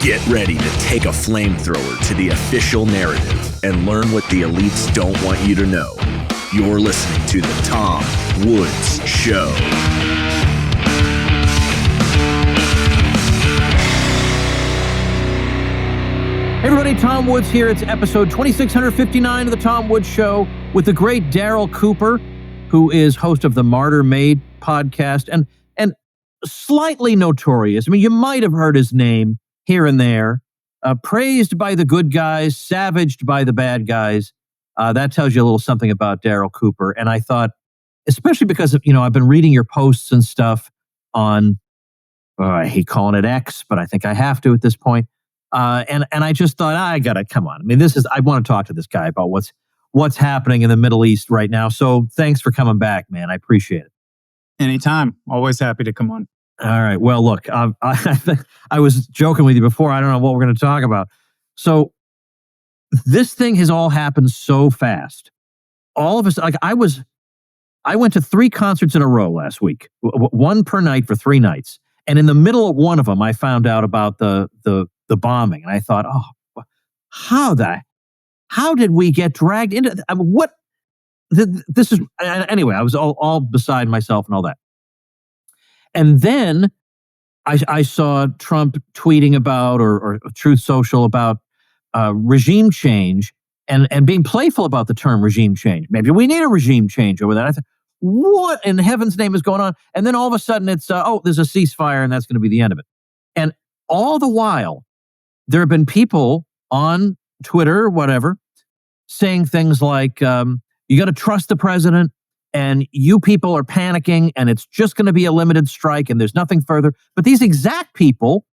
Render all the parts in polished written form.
Get ready to take a flamethrower to the official narrative and learn what the elites don't want you to know. You're listening to The Tom Woods Show. Hey everybody, Tom Woods here. It's episode 2659 of The Tom Woods Show with the great Darryl Cooper, who is host of the Martyr Made podcast and slightly notorious. I mean, you might have heard his name here and there, praised by the good guys, savaged by the bad guys. That tells you a little something about Darryl Cooper. And I thought, especially because, I've been reading your posts and stuff on, I hate calling it X, but I think I have to at this point. And I just thought, I gotta, come on. I mean, I want to talk to this guy about what's happening in the Middle East right now. So thanks for coming back, man. I appreciate it. Anytime. Always happy to come on. All right. Well, look, I was joking with you before. I don't know what we're going to talk about. So this thing has all happened so fast. All of us, I went to 3 concerts in a row last week, one per night for 3 nights. And in the middle of one of them, I found out about the bombing. And I thought, how did we get dragged into this is, anyway, I was all beside myself and all that. And then I saw Trump tweeting about, or Truth Social about regime change and being playful about the term regime change. Maybe we need a regime change over that. I thought, what in heaven's name is going on? And then all of a sudden it's, there's a ceasefire and that's going to be the end of it. And all the while, there have been people on Twitter or whatever saying things like, you got to trust the president. And you people are panicking, and it's just going to be a limited strike, and there's nothing further. But these exact people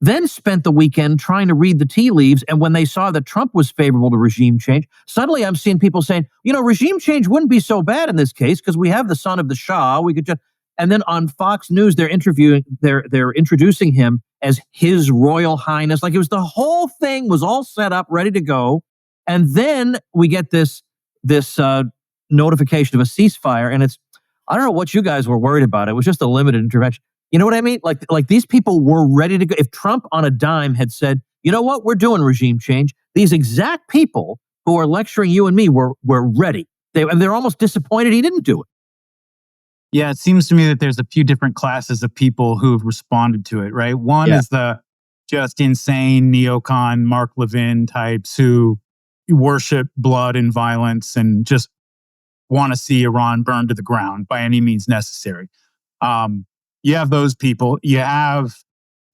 then spent the weekend trying to read the tea leaves, and when they saw that Trump was favorable to regime change, suddenly I'm seeing people saying, regime change wouldn't be so bad in this case because we have the son of the Shah. We could just, and then on Fox News they're introducing him as His Royal Highness, like it was the whole thing was all set up, ready to go, and then we get this notification of a ceasefire, and I don't know what you guys were worried about. It was just a limited intervention. You know what I mean? Like these people were ready to go. If Trump on a dime had said, you know what, we're doing regime change, these exact people who are lecturing you and me were ready. They're almost disappointed he didn't do it. Yeah, it seems to me that there's a few different classes of people who've responded to it, right? One is the just insane neocon Mark Levin types who worship blood and violence and just want to see Iran burned to the ground by any means necessary. You have those people. You have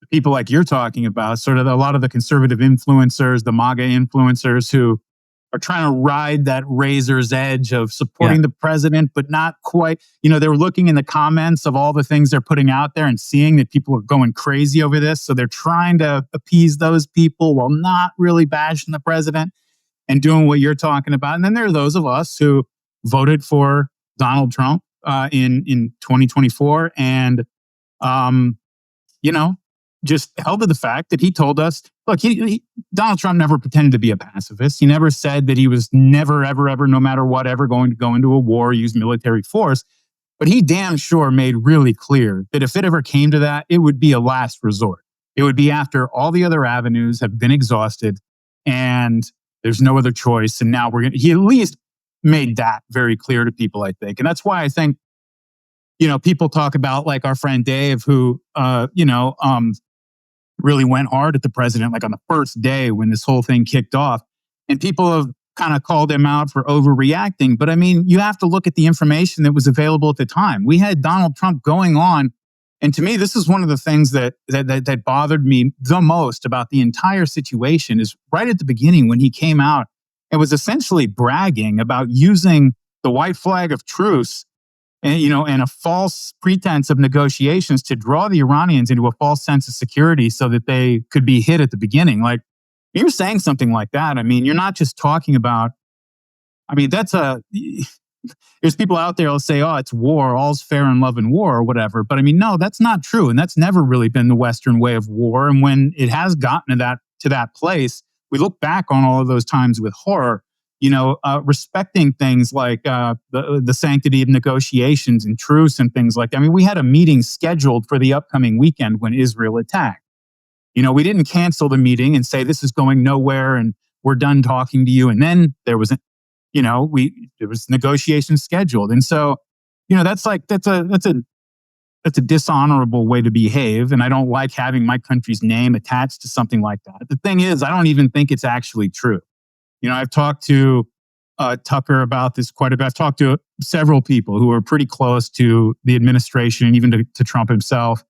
people like you're talking about, sort of a lot of the conservative influencers, the MAGA influencers who are trying to ride that razor's edge of supporting the president, but not quite. They were looking in the comments of all the things they're putting out there and seeing that people are going crazy over this. So they're trying to appease those people while not really bashing the president and doing what you're talking about. And then there are those of us who voted for Donald Trump in 2024 and, just held to the fact that he told us, look, Donald Trump never pretended to be a pacifist. He never said that he was never, ever, ever, no matter what, ever going to go into a war, use military force. But he damn sure made really clear that if it ever came to that, it would be a last resort. It would be after all the other avenues have been exhausted and there's no other choice. And now he at least made that very clear to people, I think. And that's why I think, people talk about like our friend Dave, who, really went hard at the president, like on the first day when this whole thing kicked off. And people have kind of called him out for overreacting. But I mean, you have to look at the information that was available at the time. We had Donald Trump going on. And to me, this is one of the things that bothered me the most about the entire situation is right at the beginning when he came out and was essentially bragging about using the white flag of truce and a false pretense of negotiations to draw the Iranians into a false sense of security so that they could be hit at the beginning. Like, you're saying something like that. I mean, you're not just talking about, there's people out there who'll say, it's war, all's fair in love and war or whatever. But I mean, no, that's not true. And that's never really been the Western way of war. And when it has gotten to that place, we look back on all of those times with horror. Respecting things like the sanctity of negotiations and truce and things like that. I mean, we had a meeting scheduled for the upcoming weekend when Israel attacked. We didn't cancel the meeting and say this is going nowhere and we're done talking to you. And then there was, there was negotiations scheduled. And so, that's a dishonorable way to behave. And I don't like having my country's name attached to something like that. The thing is, I don't even think it's actually true. I've talked to Tucker about this quite a bit. I've talked to several people who are pretty close to the administration and even to Trump himself.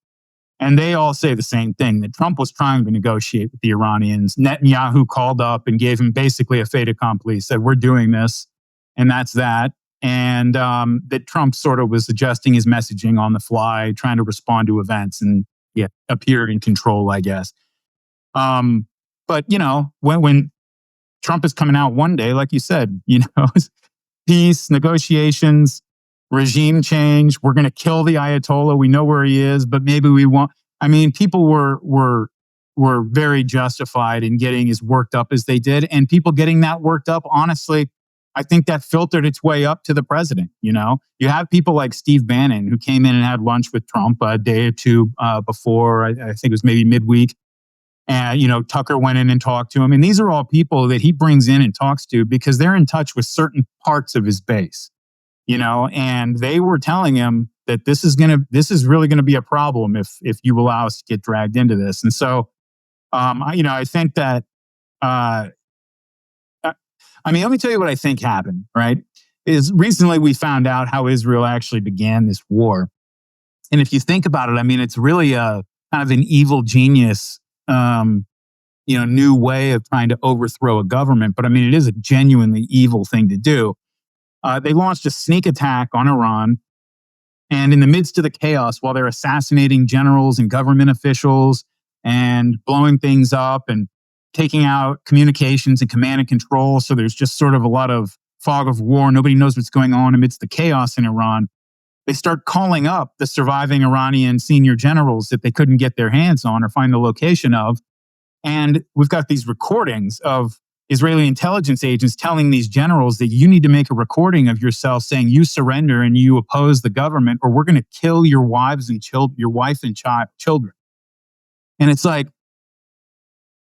And they all say the same thing, that Trump was trying to negotiate with the Iranians. Netanyahu called up and gave him basically a fait accompli, said, we're doing this, and that's that. And that Trump sort of was adjusting his messaging on the fly, trying to respond to events and appear in control, I guess. But, when Trump is coming out one day, like you said, peace, negotiations, regime change. We're going to kill the Ayatollah. We know where he is, but maybe we won't. I mean, people were very justified in getting as worked up as they did, and people getting that worked up, honestly, I think that filtered its way up to the president. You have people like Steve Bannon, who came in and had lunch with Trump a day or two before. I think it was maybe midweek. And, Tucker went in and talked to him. And these are all people that he brings in and talks to because they're in touch with certain parts of his base, and they were telling him that this is really going to be a problem if you allow us to get dragged into this. And so, I think that, let me tell you what I think happened, right? Is recently we found out how Israel actually began this war. And if you think about it, it's really a kind of an evil genius, new way of trying to overthrow a government. But it is a genuinely evil thing to do. They launched a sneak attack on Iran. And in the midst of the chaos, while they're assassinating generals and government officials and blowing things up and taking out communications and command and control, so there's just sort of a lot of fog of war. Nobody knows what's going on amidst the chaos in Iran. They start calling up the surviving Iranian senior generals that they couldn't get their hands on or find the location of. And we've got these recordings of Israeli intelligence agents telling these generals that you need to make a recording of yourself saying you surrender and you oppose the government, or we're going to kill your wives and your wife and children. And it's like,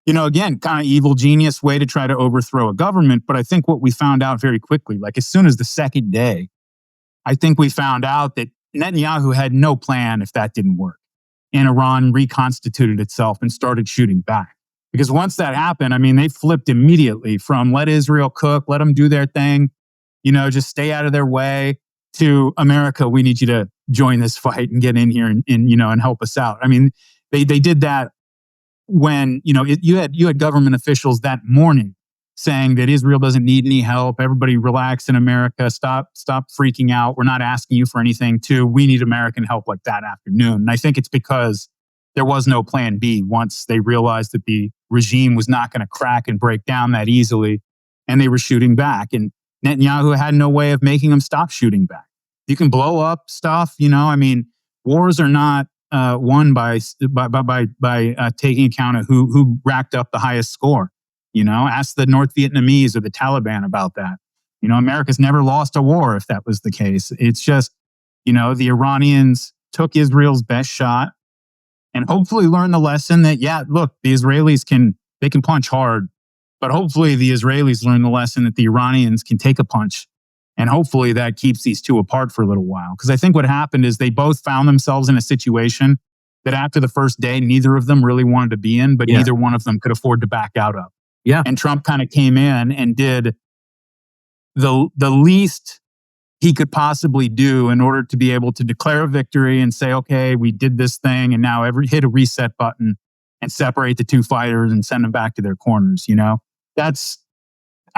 again, kind of evil genius way to try to overthrow a government. But I think what we found out very quickly, like as soon as the second day, I think we found out that Netanyahu had no plan if that didn't work. And Iran reconstituted itself and started shooting back. Because once that happened, they flipped immediately from let Israel cook, let them do their thing, just stay out of their way, to America, we need you to join this fight and get in here and help us out. They did that when, you had government officials that morning saying that Israel doesn't need any help. Everybody relax in America. Stop freaking out. We're not asking you for anything. We need American help like that afternoon. And I think it's because there was no plan B once they realized that the regime was not going to crack and break down that easily. And they were shooting back. And Netanyahu had no way of making them stop shooting back. You can blow up stuff, wars are not won by taking account of who racked up the highest score. Ask the North Vietnamese or the Taliban about that. America's never lost a war if that was the case. It's just, the Iranians took Israel's best shot and hopefully learned the lesson that, look, the Israelis can punch hard, but hopefully the Israelis learn the lesson that the Iranians can take a punch. And hopefully that keeps these two apart for a little while. Because I think what happened is they both found themselves in a situation that after the first day, neither of them really wanted to be in, but neither one of them could afford to back out of. Yeah. And Trump kind of came in and did the least he could possibly do in order to be able to declare a victory and say, okay, we did this thing, and now hit a reset button and separate the two fighters and send them back to their corners. I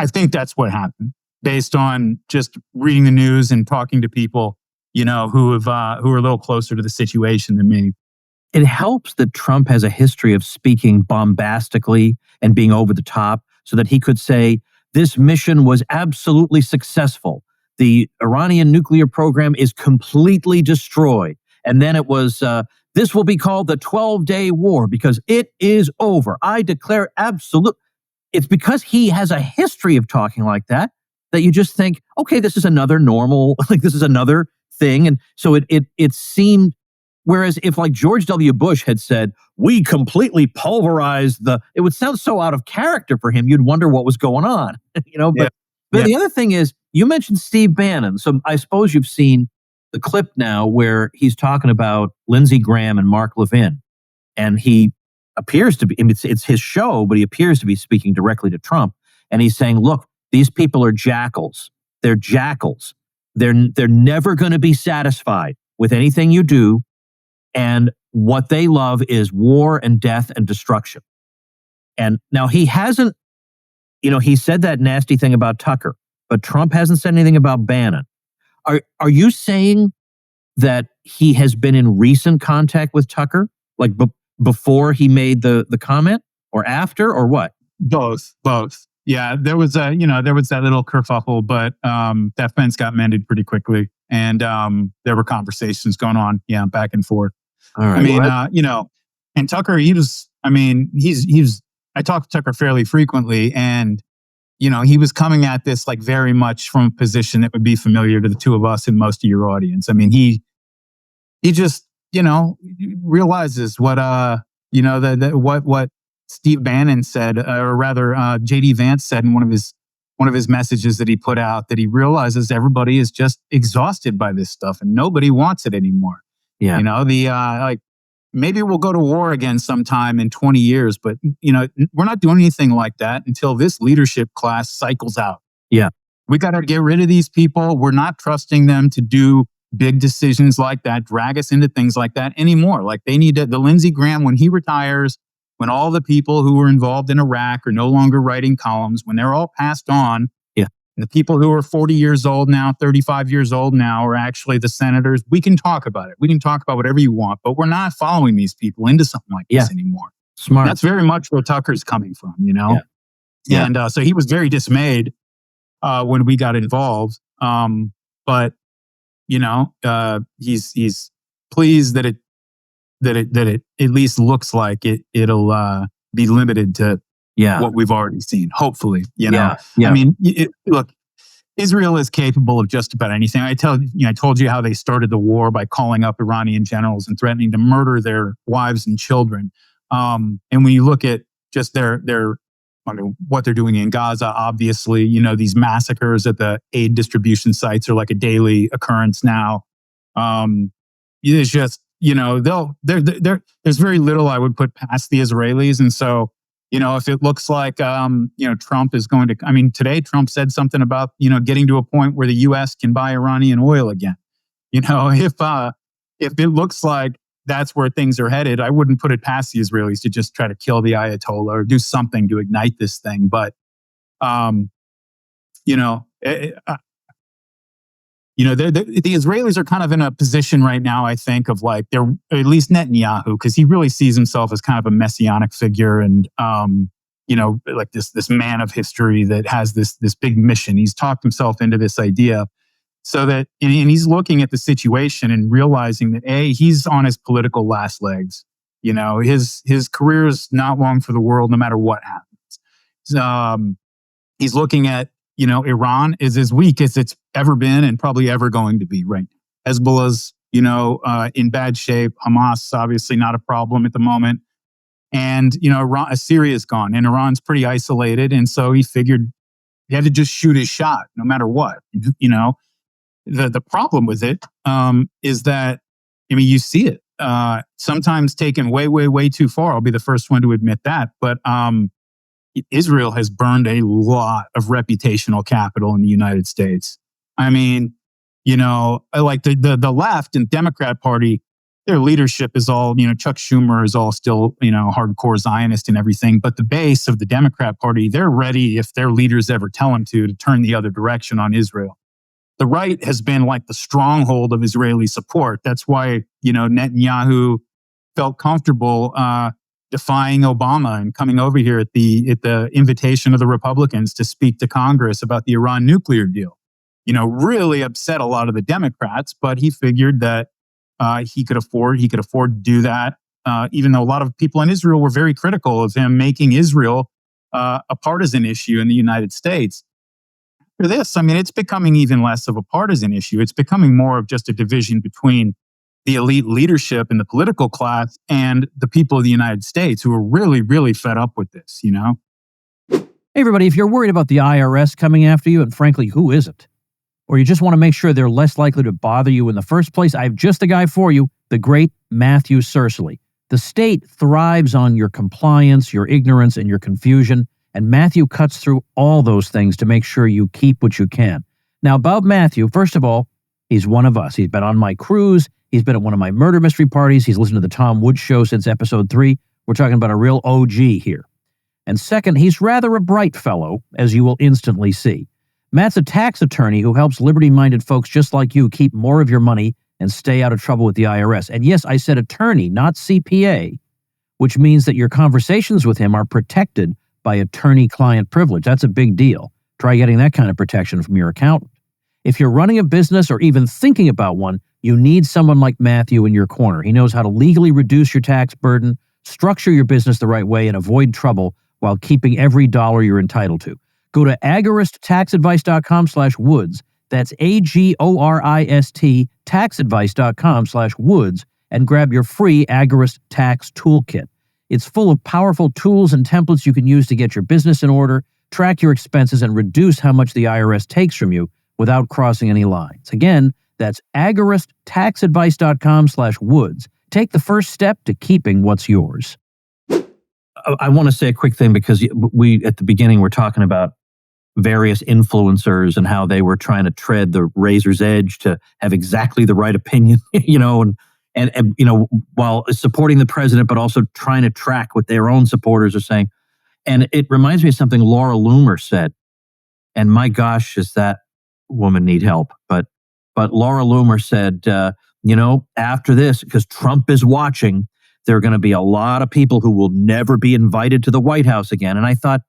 think that's what happened based on just reading the news and talking to people, who are a little closer to the situation than me. It helps that Trump has a history of speaking bombastically and being over the top so that he could say, this mission was absolutely successful. The Iranian nuclear program is completely destroyed. And then it was, this will be called the 12-day war because it is over. I declare absolute. It's because he has a history of talking like that you just think, okay, this is another normal, this is another thing. And so it seemed, whereas if like George W. Bush had said, we completely pulverized it would sound so out of character for him. You'd wonder what was going on, but the other thing is, you mentioned Steve Bannon. So I suppose you've seen the clip now where he's talking about Lindsey Graham and Mark Levin. And he appears to be, it's his show, but he appears to be speaking directly to Trump. And he's saying, look, these people are jackals. They're jackals. They're never going to be satisfied with anything you do. And what they love is war and death and destruction. And now he hasn't, he said that nasty thing about Tucker, but Trump hasn't said anything about Bannon. Are you saying that he has been in recent contact with Tucker, like before he made the comment, or after, or what? Both. Yeah, there was that little kerfuffle, but that fence got mended pretty quickly, and there were conversations going on, back and forth. All right. And Tucker, I talk to Tucker fairly frequently, and he was coming at this like very much from a position that would be familiar to the two of us and most of your audience. I mean, he just, realizes what, what Steve Bannon said, or rather, JD Vance said in one of his messages that he put out, that he realizes everybody is just exhausted by this stuff and nobody wants it anymore. Yeah. Maybe we'll go to war again sometime in 20 years, but we're not doing anything like that until this leadership class cycles out. Yeah. We got to get rid of these people. We're not trusting them to do big decisions like that, drag us into things like that anymore. Like they need the Lindsey Graham, when he retires, when all the people who were involved in Iraq are no longer writing columns, when they're all passed on, and the people who are 40 years old now, 35 years old now, are actually the senators. We can talk about it. We can talk about whatever you want, but we're not following these people into something like this anymore. Smart. That's very much where Tucker's coming from, Yeah. And so he was very dismayed when we got involved. But he's pleased that it at least looks like it'll be limited to what we've already seen. Hopefully, Yeah. I mean, look, Israel is capable of just about anything. I told you how they started the war by calling up Iranian generals and threatening to murder their wives and children. And when you look at just what they're doing in Gaza, obviously, these massacres at the aid distribution sites are like a daily occurrence now. It's just, there's very little I would put past the Israelis. And so, if it looks like, Trump is going to, today Trump said something about, getting to a point where the U.S. can buy Iranian oil again. If it looks like that's where things are headed, I wouldn't put it past the Israelis to just try to kill the Ayatollah or do something to ignite this thing. But, the Israelis are kind of in a position right now, I think, of like, they're at least Netanyahu, because he really sees himself as kind of a messianic figure and, like this man of history that has this big mission. He's talked himself into this idea so that, and he's looking at the situation and realizing that he's on his political last legs. His career is not long for the world, no matter what happens. He's looking at, Iran is as weak as it's ever been and probably ever going to be right now. Hezbollah's, in bad shape. Hamas, obviously not a problem at the moment. And, Syria's gone and Iran's pretty isolated. And so he figured he had to just shoot his shot no matter what. The problem with it is that, you see it sometimes taken way, way, way too far. I'll be the first one to admit that. But Israel has burned a lot of reputational capital in the United States. Like the left and Democrat Party, their leadership is all, Chuck Schumer is all still, hardcore Zionist and everything. But the base of the Democrat Party, they're ready, if their leaders ever tell them to turn the other direction on Israel. The right has been like the stronghold of Israeli support. That's why, Netanyahu felt comfortable defying Obama and coming over here at the invitation of the Republicans to speak to Congress about the Iran nuclear deal. Really upset a lot of the Democrats, but he figured that he could afford to do that. Even though a lot of people in Israel were very critical of him making Israel a partisan issue in the United States. After this, it's becoming even less of a partisan issue. It's becoming more of just a division between the elite leadership and the political class and the people of the United States who are really, really fed up with this, you know? Hey, everybody, if you're worried about the IRS coming after you, and frankly, who isn't? Or you just want to make sure they're less likely to bother you in the first place, I have just the guy for you, the great Matthew Sercely. The state thrives on your compliance, your ignorance, and your confusion, and Matthew cuts through all those things to make sure you keep what you can. Now, about Matthew, first of all, he's one of us. He's been on my cruise. He's been at one of my murder mystery parties. He's listened to the Tom Woods Show since episode 3. We're talking about a real OG here. And second, he's rather a bright fellow, as you will instantly see. Matt's a tax attorney who helps liberty-minded folks just like you keep more of your money and stay out of trouble with the IRS. And yes, I said attorney, not CPA, which means that your conversations with him are protected by attorney-client privilege. That's a big deal. Try getting that kind of protection from your accountant. If you're running a business or even thinking about one, you need someone like Matthew in your corner. He knows how to legally reduce your tax burden, structure your business the right way, and avoid trouble while keeping every dollar you're entitled to. Go to agoristtaxadvice.com/woods. That's AGORIST taxadvice.com/woods and grab your free Agorist Tax Toolkit. It's full of powerful tools and templates you can use to get your business in order, track your expenses, and reduce how much the IRS takes from you without crossing any lines. Again, that's agoristtaxadvice.com/woods. Take the first step to keeping what's yours. I want to say a quick thing because we, at the beginning, we're talking about various influencers and how they were trying to tread the razor's edge to have exactly the right opinion, and while supporting the president, but also trying to track what their own supporters are saying. And it reminds me of something Laura Loomer said. And my gosh, does that woman need help? But Laura Loomer said, after this, because Trump is watching, there are going to be a lot of people who will never be invited to the White House again. And I thought,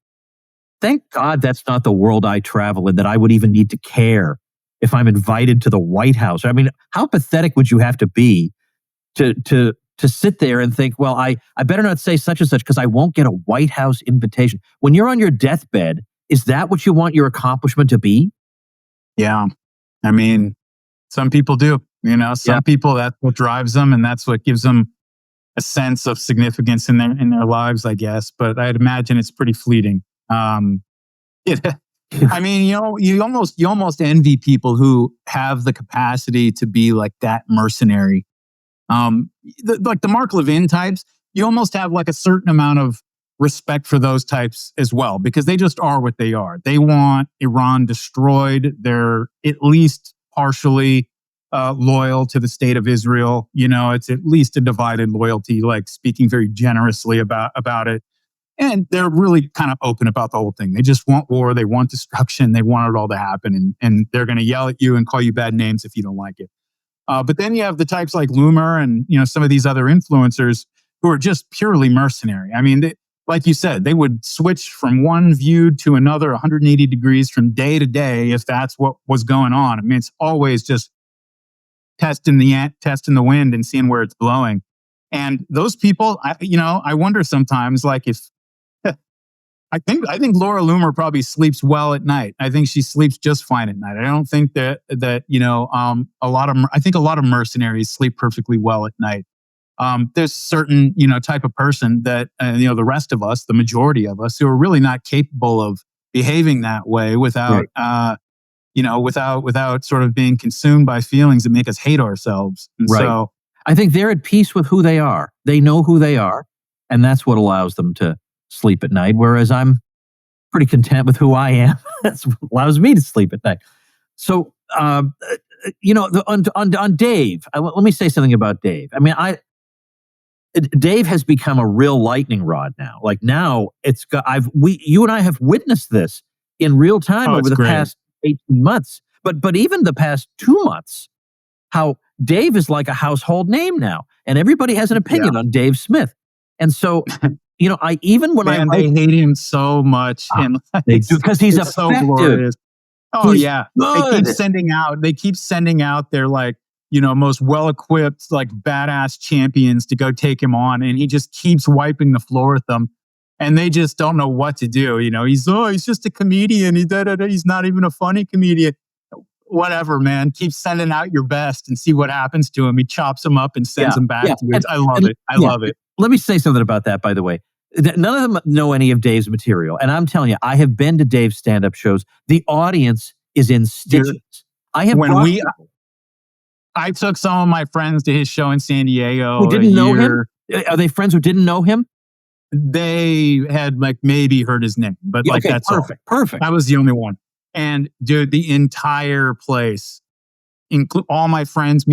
thank God that's not the world I travel in, that I would even need to care if I'm invited to the White House. I mean, how pathetic would you have to be to sit there and think, well, I better not say such and such because I won't get a White House invitation. When you're on your deathbed, is that what you want your accomplishment to be? Yeah. I mean, some people do. Some people, that's what drives them, and that's what gives them a sense of significance in their lives, I guess. But I'd imagine it's pretty fleeting. I mean, you almost envy people who have the capacity to be like that mercenary. Like the Mark Levin types, you almost have like a certain amount of respect for those types as well, because they just are what they are. They want Iran destroyed. They're at least partially loyal to the state of Israel. It's at least a divided loyalty, like speaking very generously about it. And they're really kind of open about the whole thing. They just want war. They want destruction. They want it all to happen. And they're going to yell at you and call you bad names if you don't like it. But then you have the types like Loomer and some of these other influencers who are just purely mercenary. I mean, like you said, they would switch from one view to another 180 degrees from day to day if that's what was going on. I mean, it's always just testing the wind and seeing where it's blowing. And those people, I wonder sometimes, like if I think Laura Loomer probably sleeps well at night. I think she sleeps just fine at night. I don't think that I think a lot of mercenaries sleep perfectly well at night. There's certain type of person that the rest of us, the majority of us, who are really not capable of behaving that way without without sort of being consumed by feelings that make us hate ourselves. And so I think they're at peace with who they are. They know who they are, and that's what allows them to sleep at night, whereas I'm pretty content with who I am. That's what allows me to sleep at night. So, on Dave, let me say something about Dave. I mean, Dave has become a real lightning rod now. Like now, you and I have witnessed this in real time over the past 18 months, but even the past 2 months, how Dave is like a household name now, and everybody has an opinion on Dave Smith. And so, they hate him so much, and they do because he's effective. So glorious. Oh he's yeah, good. They keep sending out their most well-equipped, like badass champions to go take him on, and he just keeps wiping the floor with them, and they just don't know what to do. He's just a comedian. He's not even a funny comedian. whatever, man. Keep sending out your best and see what happens to him. He chops them up and sends them back to it. I love it. I love it. Let me say something about that, by the way. None of them know any of Dave's material. And I'm telling you, I have been to Dave's stand-up shows. The audience is in stitches. I took some of my friends to his show in San Diego. Who didn't know him? Are they friends who didn't know him? They had maybe heard his name, but that's perfect. Perfect. I was the only one. And dude, the entire place, all my friends,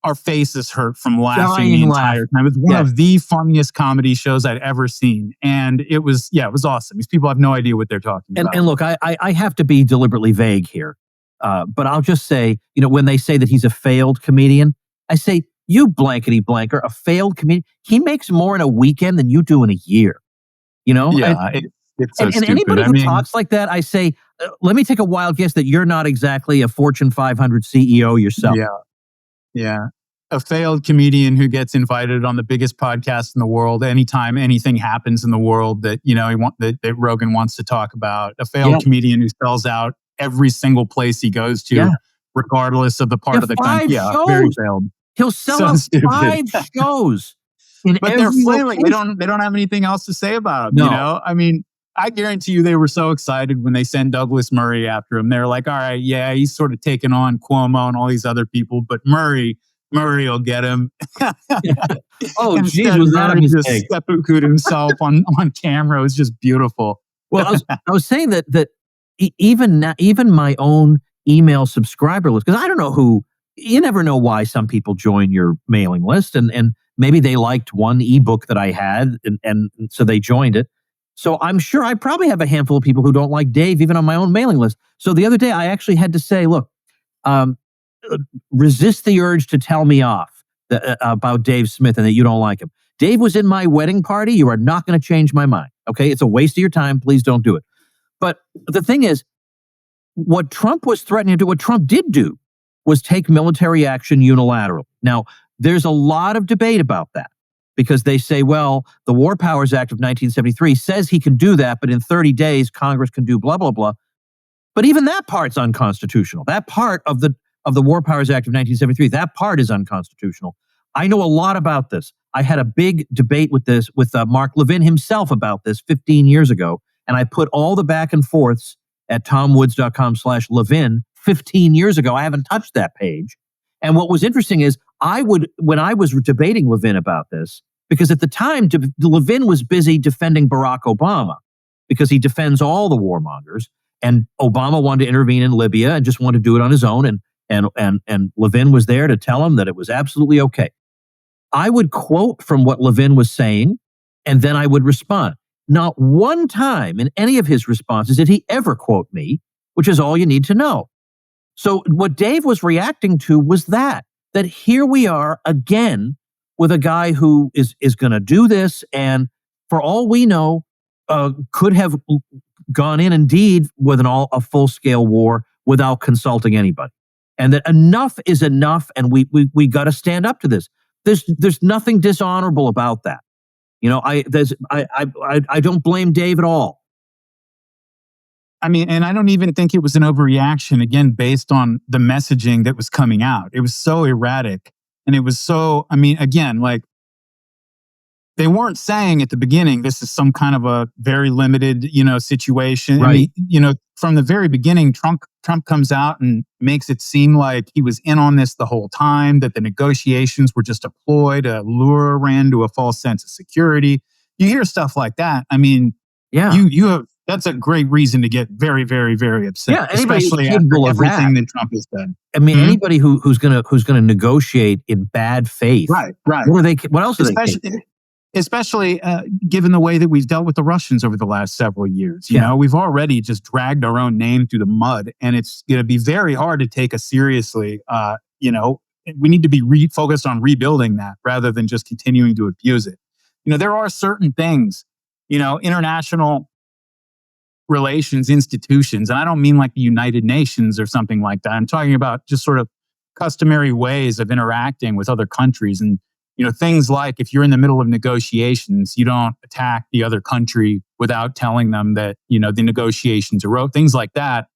our faces hurt from laughing the entire time. It was one of the funniest comedy shows I'd ever seen. And it was awesome. These people have no idea what they're talking about. And look, I have to be deliberately vague here. But I'll just say, when they say that he's a failed comedian, I say, you blankety blanker, a failed comedian. He makes more in a weekend than you do in a year. Yeah, it's so stupid. Anybody who talks like that, I say, let me take a wild guess that you're not exactly a Fortune 500 CEO yourself. Yeah. A failed comedian who gets invited on the biggest podcast in the world anytime anything happens in the world that that Rogan wants to talk about. A failed comedian who sells out every single place he goes to, regardless of the part of the country. Yeah, very failed. He'll sell out 5 shows. But they're flailing. They don't have anything else to say about him. No. I mean, I guarantee you they were so excited when they send Douglas Murray after him. They're like, all right, yeah, he's sort of taken on Cuomo and all these other people, but Murray will get him. Oh, geez, was that a mistake? Just seppuku himself on camera. It was just beautiful. Well, I was saying that even my own email subscriber list, because I don't know who. You never know why some people join your mailing list, and maybe they liked one ebook that I had, and so they joined it. So I'm sure I probably have a handful of people who don't like Dave, even on my own mailing list. So the other day, I actually had to say, look, resist the urge to tell me off about Dave Smith and that you don't like him. Dave was in my wedding party. You are not going to change my mind. Okay, it's a waste of your time. Please don't do it. But the thing is, what Trump was threatening to do, what Trump did do, was take military action unilaterally. Now, there's a lot of debate about that because they say, well, the War Powers Act of 1973 says he can do that, but in 30 days, Congress can do blah, blah, blah. But even that part's unconstitutional. That part of the War Powers Act of 1973, that part is unconstitutional. I know a lot about this. I had a big debate with Mark Levin himself about this 15 years ago, and I put all the back and forths at tomwoods.com/Levin 15 years ago. I haven't touched that page. And what was interesting is when I was debating Levin about this, because at the time, Levin was busy defending Barack Obama because he defends all the warmongers, and Obama wanted to intervene in Libya and just wanted to do it on his own. And Levin was there to tell him that it was absolutely okay. I would quote from what Levin was saying, and then I would respond. Not one time in any of his responses did he ever quote me, which is all you need to know. So what Dave was reacting to was that here we are again with a guy who is going to do this, and for all we know, could have gone in indeed with a full-scale war without consulting anybody. And that enough is enough, and we got to stand up to this. There's nothing dishonorable about that. I don't blame Dave at all. I mean, and I don't even think it was an overreaction, again, based on the messaging that was coming out. It was so erratic. And it was so, again, they weren't saying at the beginning, this is some kind of a very limited, situation. Right. From the very beginning, Trump comes out and makes it seem like he was in on this the whole time, that the negotiations were just a ploy to lure Iran to a false sense of security. You hear stuff like that. That's a great reason to get very, very, very upset. Yeah, especially after everything that Trump has done. Anybody who's gonna negotiate in bad faith. Right. What else are they? Especially given the way that we've dealt with the Russians over the last several years. You know, we've already just dragged our own name through the mud, and it's going to be very hard to take us seriously. We need to be focused on rebuilding that rather than just continuing to abuse it. There are certain things, international relations institutions, and I don't mean like the United Nations or something like that. I'm talking about just sort of customary ways of interacting with other countries. And things like if you're in the middle of negotiations, you don't attack the other country without telling them that, the negotiations are over. Things like that.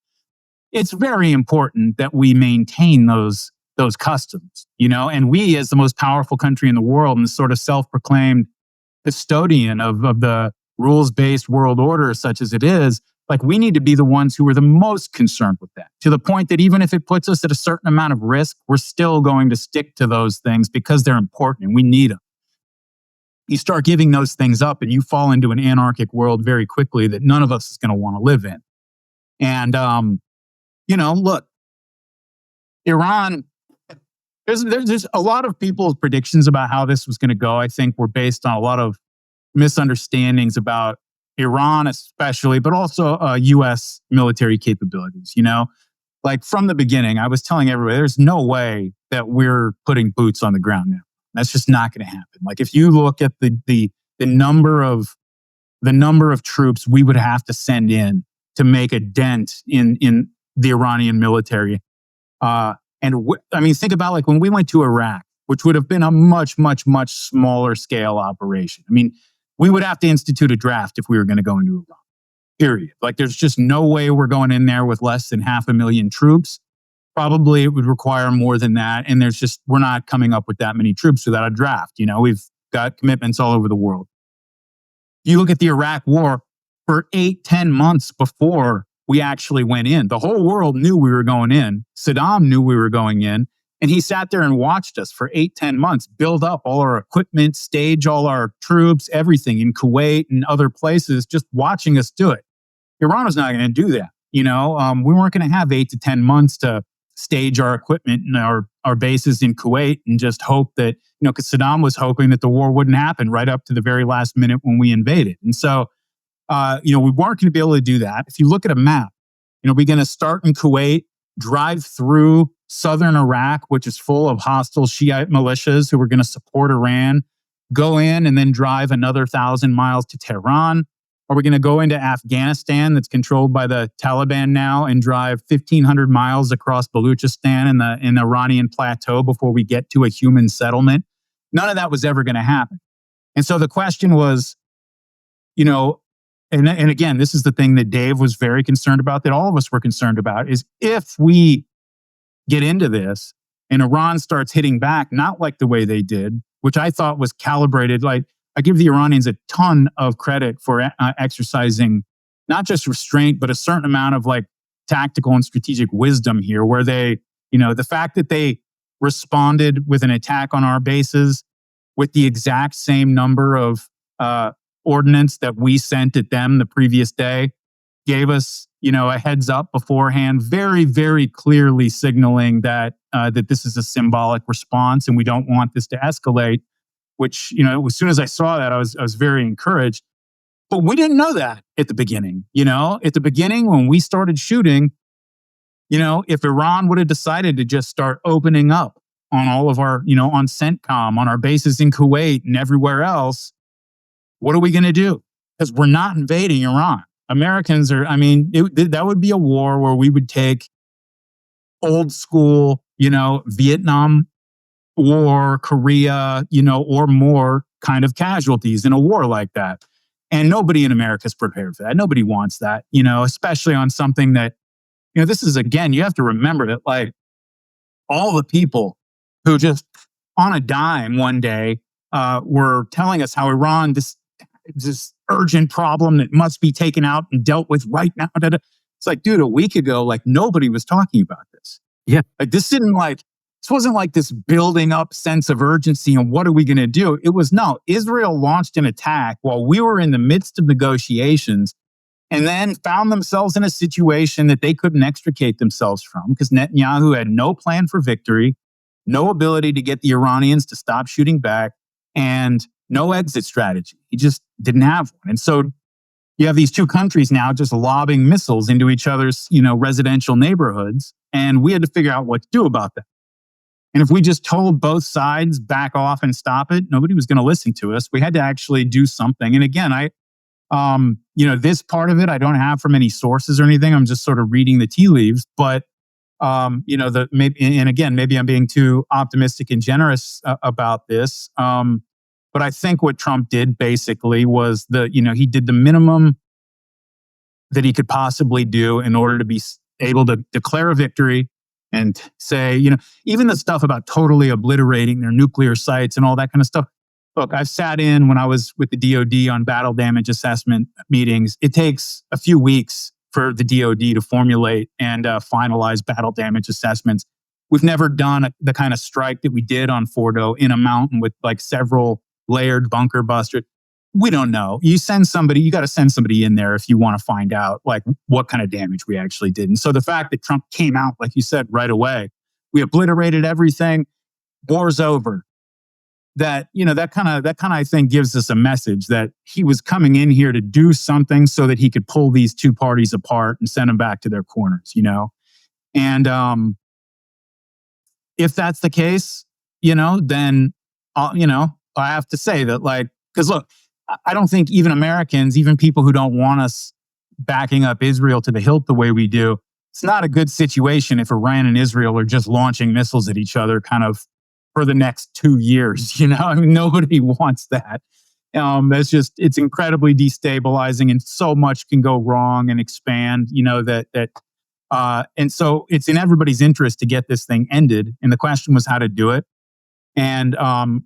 it's very important that we maintain those customs, and we, as the most powerful country in the world and the sort of self-proclaimed custodian of the rules-based world order such as it is, like, we need to be the ones who are the most concerned with that, to the point that even if it puts us at a certain amount of risk, we're still going to stick to those things because they're important and we need them. You start giving those things up and you fall into an anarchic world very quickly that none of us is going to want to live in. And, look, Iran, there's a lot of people's predictions about how this was going to go, I think, were based on a lot of misunderstandings about Iran especially, but also U.S. military capabilities, Like, from the beginning, I was telling everybody, there's no way that we're putting boots on the ground now. That's just not going to happen. Like, if you look at the number of troops we would have to send in to make a dent in the Iranian military, think about, like, when we went to Iraq, which would have been a much, much, much smaller scale operation. We would have to institute a draft if we were going to go into Iran, period. Like, there's just no way we're going in there with less than 500,000 troops. Probably it would require more than that. And we're not coming up with that many troops without a draft. We've got commitments all over the world. You look at the Iraq war, for 8-10 months before we actually went in, the whole world knew we were going in. Saddam knew we were going in. And he sat there and watched us for 8-10 months build up all our equipment, stage all our troops, everything in Kuwait and other places, just watching us do it. Iran was not going to do that. We weren't going to have 8 to 10 months to stage our equipment and our bases in Kuwait and just hope that, because Saddam was hoping that the war wouldn't happen right up to the very last minute when we invaded. And so, we weren't going to be able to do that. If you look at a map, we're going to start in Kuwait, drive through southern Iraq, which is full of hostile Shiite militias who were going to support Iran, go in and then drive another 1,000 miles to Tehran. Are we going to go into Afghanistan that's controlled by the Taliban now and drive 1,500 miles across Baluchistan in the Iranian plateau before we get to a human settlement? None of that was ever going to happen. And so the question was, and again, this is the thing that Dave was very concerned about, that all of us were concerned about, is if we get into this and Iran starts hitting back, not like the way they did, which I thought was calibrated. Like, I give the Iranians a ton of credit for exercising not just restraint, but a certain amount of, like, tactical and strategic wisdom here, where they, the fact that they responded with an attack on our bases with the exact same number of ordnance that we sent at them the previous day gave us, a heads up beforehand, very, very clearly signaling that this is a symbolic response and we don't want this to escalate. Which, as soon as I saw that, I was very encouraged. But we didn't know that at the beginning. At the beginning, when we started shooting, if Iran would have decided to just start opening up on all of our, on CENTCOM, on our bases in Kuwait and everywhere else, what are we going to do? Because we're not invading Iran. Americans are, that would be a war where we would take old school, Vietnam War, Korea, or more kind of casualties in a war like that. And nobody in America is prepared for that. Nobody wants that, especially on something that, this is, again, you have to remember that, like, all the people who just on a dime one day were telling us how Iran, this urgent problem that must be taken out and dealt with right now. It's like, dude, a week ago, like, nobody was talking about this. Yeah. Like, this wasn't like this building up sense of urgency and what are we going to do? It was, no, Israel launched an attack while we were in the midst of negotiations and then found themselves in a situation that they couldn't extricate themselves from because Netanyahu had no plan for victory, no ability to get the Iranians to stop shooting back, and no exit strategy. He just didn't have one. And so you have these two countries now just lobbing missiles into each other's, residential neighborhoods. And we had to figure out what to do about that. And if we just told both sides back off and stop it, nobody was going to listen to us. We had to actually do something. And again, this part of it, I don't have from any sources or anything. I'm just sort of reading the tea leaves. But, maybe I'm being too optimistic and generous about this. But I think what Trump did basically was he did the minimum that he could possibly do in order to be able to declare a victory and say, even the stuff about totally obliterating their nuclear sites and all that kind of stuff. Look, I've sat in when I was with the DoD on battle damage assessment meetings. It takes a few weeks for the DoD to formulate and finalize battle damage assessments. We've never done the kind of strike that we did on Fordo in a mountain with like several layered bunker busters. We don't know. You got to send somebody in there if you want to find out like what kind of damage we actually did. And so the fact that Trump came out, like you said, right away, we obliterated everything, war's over. That kind of I think gives us a message that he was coming in here to do something so that he could pull these two parties apart and send them back to their corners, And if that's the case, then I have to say that, like, because look, I don't think even Americans, even people who don't want us backing up Israel to the hilt the way we do, it's not a good situation if Iran and Israel are just launching missiles at each other kind of for the next 2 years. I mean, nobody wants that. It's incredibly destabilizing, and so much can go wrong and expand, and so it's in everybody's interest to get this thing ended. And the question was how to do it. And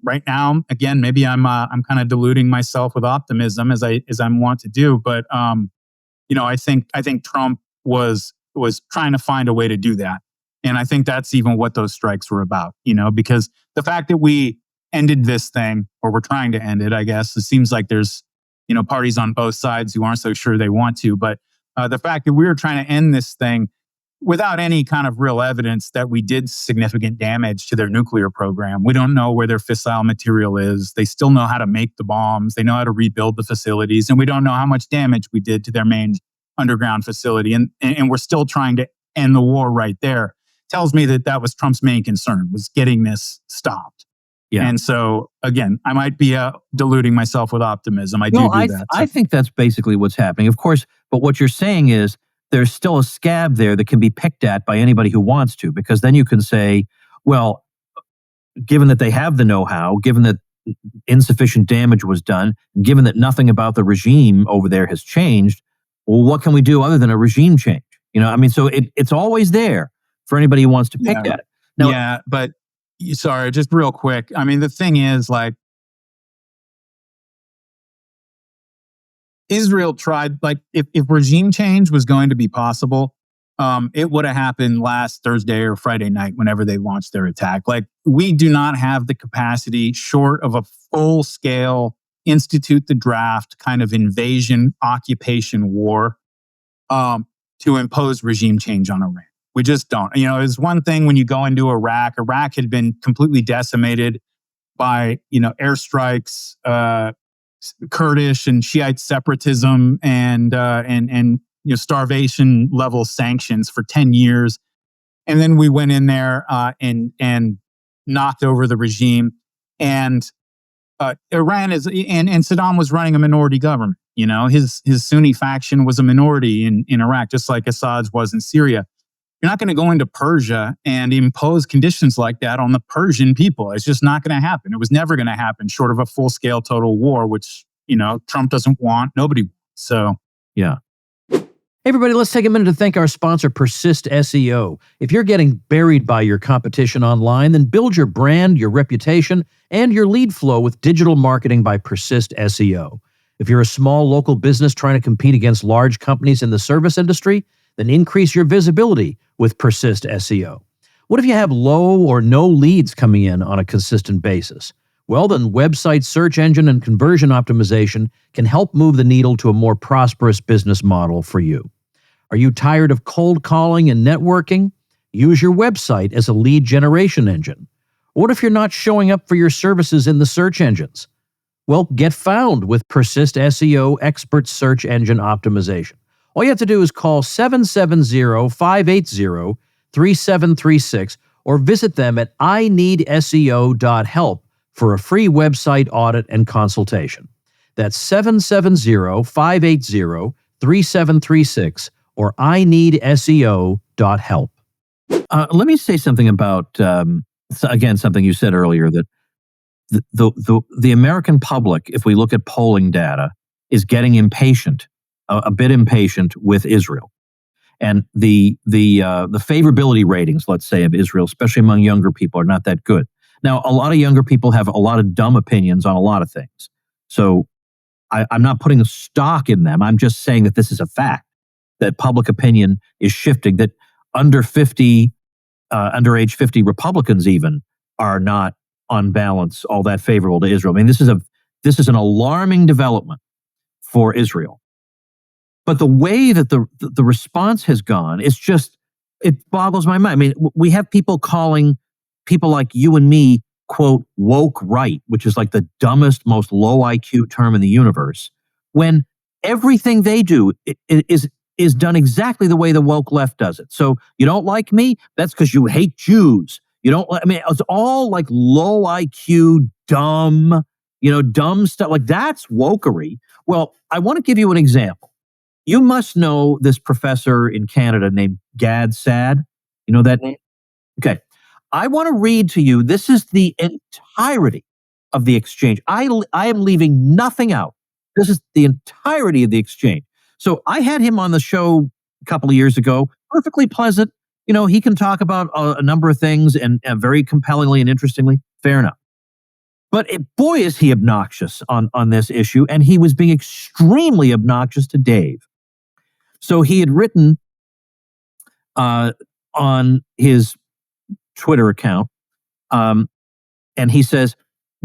right now, again, maybe I'm kind of deluding myself with optimism as I want to do. But I think Trump was trying to find a way to do that. And I think that's even what those strikes were about, because the fact that we ended this thing, or we're trying to end it, I guess, it seems like there's, parties on both sides who aren't so sure they want to. But the fact that we were trying to end this thing without any kind of real evidence that we did significant damage to their nuclear program. We don't know where their fissile material is. They still know how to make the bombs. They know how to rebuild the facilities. And we don't know how much damage we did to their main underground facility. And we're still trying to end the war right there. Tells me that was Trump's main concern, was getting this stopped. Yeah. And so, again, I might be deluding myself with optimism. I do that. So. I think that's basically what's happening. Of course, but what you're saying is there's still a scab there that can be picked at by anybody who wants to, because then you can say, well, given that they have the know-how, given that insufficient damage was done, given that nothing about the regime over there has changed, well, what can we do other than a regime change? So it's always there for anybody who wants to pick at it. Now, but sorry, just real quick. I mean, the thing is, like, Israel tried, like, if regime change was going to be possible, it would have happened last Thursday or Friday night whenever they launched their attack. Like, we do not have the capacity, short of a full-scale institute the draft kind of invasion, occupation war, to impose regime change on Iran. We just don't. It's one thing when you go into Iraq. Iraq had been completely decimated by, airstrikes, Kurdish and Shiite separatism, and starvation level sanctions for 10 years. And then we went in there and knocked over the regime. And Iran and Saddam was running a minority government. His Sunni faction was a minority in Iraq, just like Assad's was in Syria. You're not going to go into Persia and impose conditions like that on the Persian people. It's just not going to happen. It was never going to happen, short of a full-scale total war, which, Trump doesn't want. Nobody wants. So, yeah. Hey, everybody, let's take a minute to thank our sponsor, Persist SEO. If you're getting buried by your competition online, then build your brand, your reputation, and your lead flow with digital marketing by Persist SEO. If you're a small local business trying to compete against large companies in the service industry, then increase your visibility with Persist SEO. What if you have low or no leads coming in on a consistent basis? Well, then website search engine and conversion optimization can help move the needle to a more prosperous business model for you. Are you tired of cold calling and networking? Use your website as a lead generation engine. What if you're not showing up for your services in the search engines? Well, get found with Persist SEO Expert Search Engine Optimization. All you have to do is call 770-580-3736 or visit them at ineedseo.help for a free website audit and consultation. That's 770-580-3736 or ineedseo.help. Let me say something about, again, something you said earlier, that the American public, if we look at polling data, is getting impatient, a bit impatient with Israel. And the favorability ratings, let's say, of Israel, especially among younger people, are not that good. Now, a lot of younger people have a lot of dumb opinions on a lot of things. So I'm not putting a stock in them. I'm just saying that this is a fact, that public opinion is shifting, that under age 50 Republicans even are not on balance all that favorable to Israel. I mean, this is an alarming development for Israel. But the way that the response has gone, it boggles my mind. I mean, we have people calling people like you and me, quote, woke right, which is like the dumbest, most low IQ term in the universe, when everything they do is done exactly the way the woke left does it. So you don't like me? That's because you hate Jews. It's all like low IQ, dumb stuff. Like, that's wokery. Well, I want to give you an example. You must know this professor in Canada named Gad Saad. You know that name? Okay. I want to read to you. This is the entirety of the exchange. I am leaving nothing out. This is the entirety of the exchange. So I had him on the show a couple of years ago. Perfectly pleasant. He can talk about a number of things and very compellingly and interestingly. Fair enough. But boy, is he obnoxious on this issue. And he was being extremely obnoxious to Dave. So he had written on his Twitter account, and he says,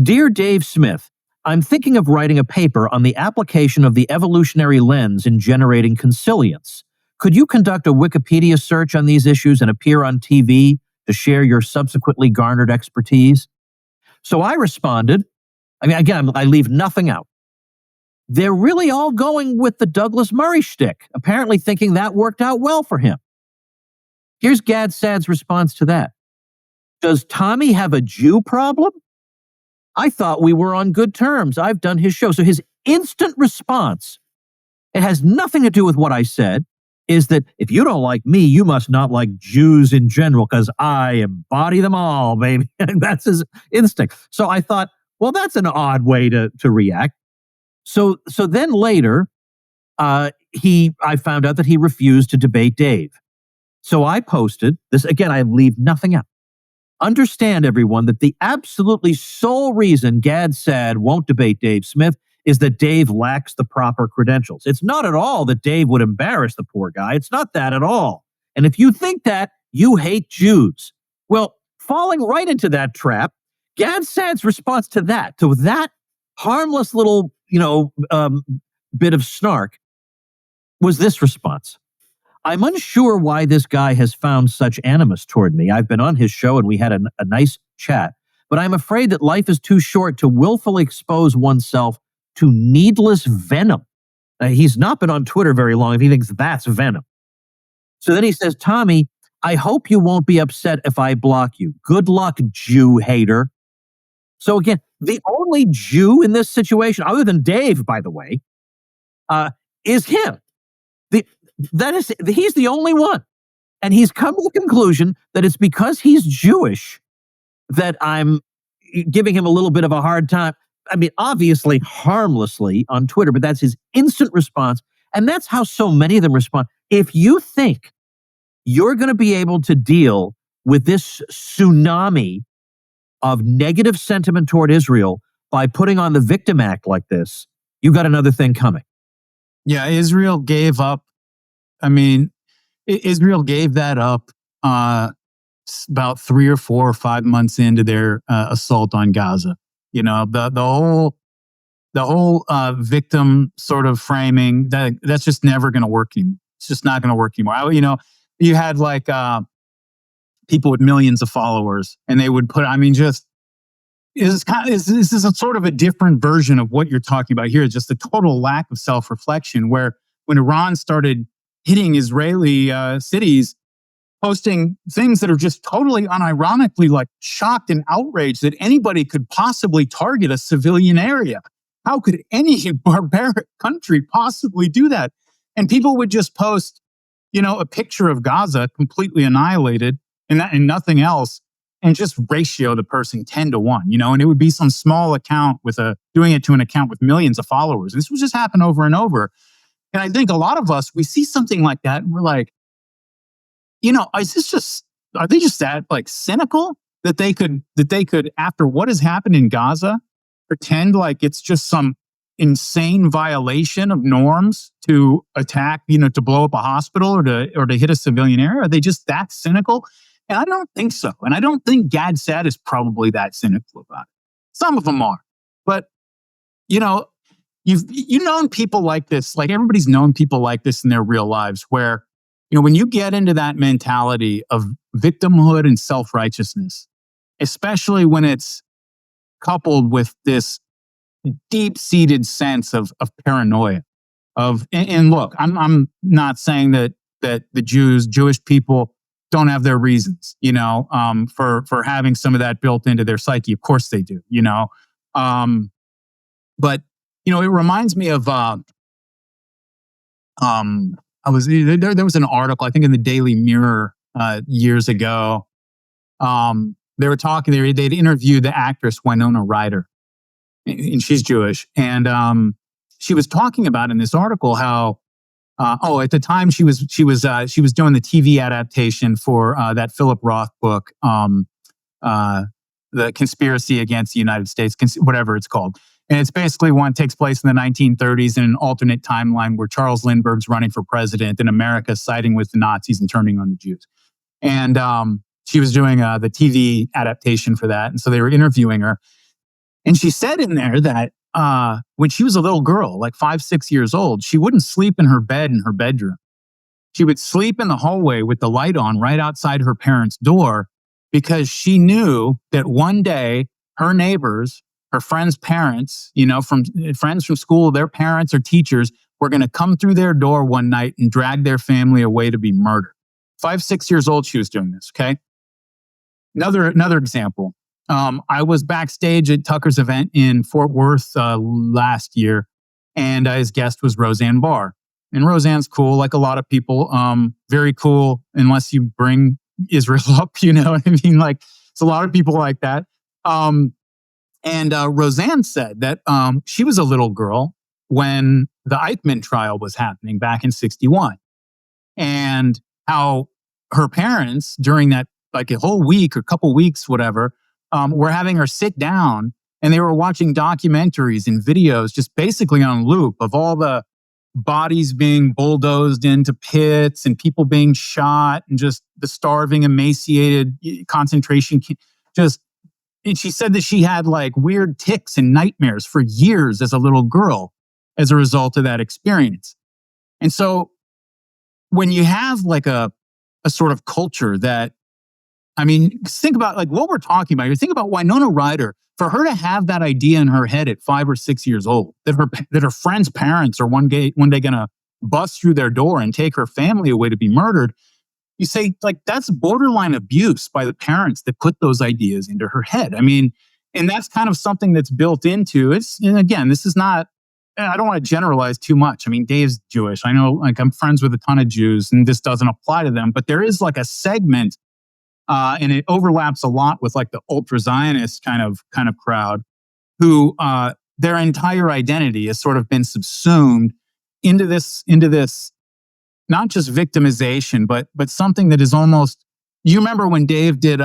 "Dear Dave Smith, I'm thinking of writing a paper on the application of the evolutionary lens in generating consilience. Could you conduct a Wikipedia search on these issues and appear on TV to share your subsequently garnered expertise?" So I responded, again, I leave nothing out. They're really all going with the Douglas Murray shtick, apparently thinking that worked out well for him. Here's Gad Saad's response to that. "Does Tommy have a Jew problem? I thought we were on good terms. I've done his show." So his instant response, it has nothing to do with what I said, is that if you don't like me, you must not like Jews in general, because I embody them all, baby. And that's his instinct. So I thought, well, that's an odd way to react. So then later, I found out that he refused to debate Dave. So I posted this, again, I leave nothing out. "Understand, everyone, that the absolutely sole reason Gad Saad won't debate Dave Smith is that Dave lacks the proper credentials. It's not at all that Dave would embarrass the poor guy. It's not that at all. And if you think that, you hate Jews." Well, falling right into that trap, Gad Saad's response to that harmless little, bit of snark, was this response: "I'm unsure why this guy has found such animus toward me. I've been on his show and we had a nice chat, but I'm afraid that life is too short to willfully expose oneself to needless venom." Now, he's not been on Twitter very long if he thinks that's venom. So then he says, "Tommy, I hope you won't be upset if I block you. Good luck, Jew hater." So again, the only Jew in this situation, other than Dave, by the way, is him. He's the only one. And he's come to the conclusion that it's because he's Jewish that I'm giving him a little bit of a hard time. Obviously harmlessly on Twitter, but that's his instant response. And that's how so many of them respond. If you think you're going to be able to deal with this tsunami of negative sentiment toward Israel by putting on the victim act like this, you got another thing coming. Yeah, Israel gave up. Israel gave that up about 3 or 4 or 5 months into their assault on Gaza. The whole victim sort of framing, that's just never going to work anymore. It's just not going to work anymore. You had like people with millions of followers, and they would put. This is a sort of a different version of what you're talking about here. It's just a total lack of self-reflection. Where when Iran started hitting Israeli cities, posting things that are just totally unironically like shocked and outraged that anybody could possibly target a civilian area. How could any barbaric country possibly do that? And people would just post, a picture of Gaza completely annihilated and nothing else, and just ratio the person 10-1, and it would be some small account doing it to an account with millions of followers. This would just happen over and over. And I think a lot of us, we see something like that and we're like, is this just, are they just that like cynical that they could after what has happened in Gaza pretend like it's just some insane violation of norms to attack, to blow up a hospital or to hit a civilian area? Are they just that cynical? And I don't think so. And I don't think Gad Saad is probably that cynical about it. Some of them are. But, you've known people like this, like everybody's known people like this in their real lives where, when you get into that mentality of victimhood and self-righteousness, especially when it's coupled with this deep-seated sense of paranoia, and look, I'm not saying that the Jewish people don't have their reasons, for having some of that built into their psyche. Of course they do, but it reminds me of there was an article, I think in the Daily Mirror years ago. They were talking, they'd interviewed the actress Winona Ryder, and she's Jewish. And she was talking about in this article how, at the time she was doing the TV adaptation for that Philip Roth book, The Conspiracy Against the United States, whatever it's called. And it's basically one takes place in the 1930s in an alternate timeline where Charles Lindbergh's running for president and America's siding with the Nazis and turning on the Jews. And she was doing the TV adaptation for that. And so they were interviewing her. And she said in there that when she was a little girl, like 5-6 years old, she wouldn't sleep in her bed in her bedroom. She would sleep in the hallway with the light on right outside her parents' door because she knew that one day her neighbors, her friends' parents, from friends from school, their parents or teachers were going to come through their door one night and drag their family away to be murdered. 5-6 years old, she was doing this, okay? Another example. I was backstage at Tucker's event in Fort Worth last year, and his guest was Roseanne Barr. And Roseanne's cool, like a lot of people. Very cool, unless you bring Israel up, you know what I mean? Like, it's a lot of people like that. And Roseanne said that she was a little girl when the Eichmann trial was happening back in 1961. And how her parents, during that, like a whole week or couple weeks, whatever, were having her sit down and they were watching documentaries and videos just basically on loop of all the bodies being bulldozed into pits and people being shot and just the starving, emaciated concentration camp. And she said that she had like weird tics and nightmares for years as a little girl as a result of that experience. And so when you have like a sort of culture that, I mean, think about like what we're talking about here. Think about Winona Ryder, for her to have that idea in her head at 5 or 6 years old, that her friend's parents are one day going to bust through their door and take her family away to be murdered. You say, like, that's borderline abuse by the parents that put those ideas into her head. I mean, and that's kind of something that's built into it. And again, this is not, I don't want to generalize too much. I mean, Dave's Jewish. I know, like, I'm friends with a ton of Jews and this doesn't apply to them, but there is like a segment, and it overlaps a lot with like the ultra-Zionist kind of crowd who their entire identity has sort of been subsumed into this not just victimization, but something that is almost, you remember when Dave did,